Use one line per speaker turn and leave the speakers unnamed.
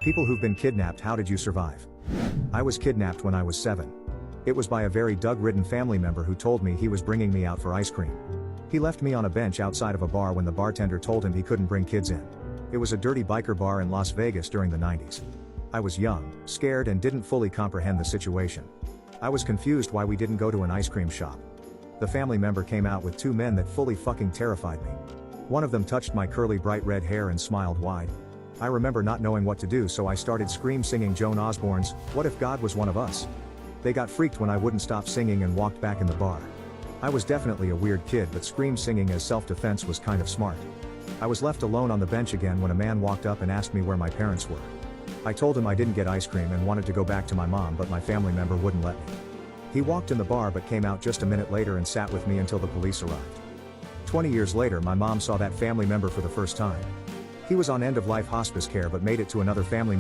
People who've been kidnapped, how did you survive? I was kidnapped when I was 7. It was by a very drug-ridden family member who told me he was bringing me out for ice cream. He left me on a bench outside of a bar when the bartender told him he couldn't bring kids in. It was a dirty biker bar in Las Vegas during the 90s. I was young, scared and didn't fully comprehend the situation. I was confused why we didn't go to an ice cream shop. The family member came out with 2 men that fully fucking terrified me. One of them touched my curly bright red hair and smiled wide. I remember not knowing what to do, so I started singing Joan Osborne's "What If God Was One of Us." They got freaked when I wouldn't stop singing and walked back in the bar. I was definitely a weird kid, but singing as self-defense was kind of smart. I was left alone on the bench again when a man walked up and asked me where my parents were. I told him I didn't get ice cream and wanted to go back to my mom, but my family member wouldn't let me. He walked in the bar but came out just a minute later and sat with me until the police arrived. 20 years later, my mom saw that family member for the first time. He was on end-of-life hospice care but made it to another family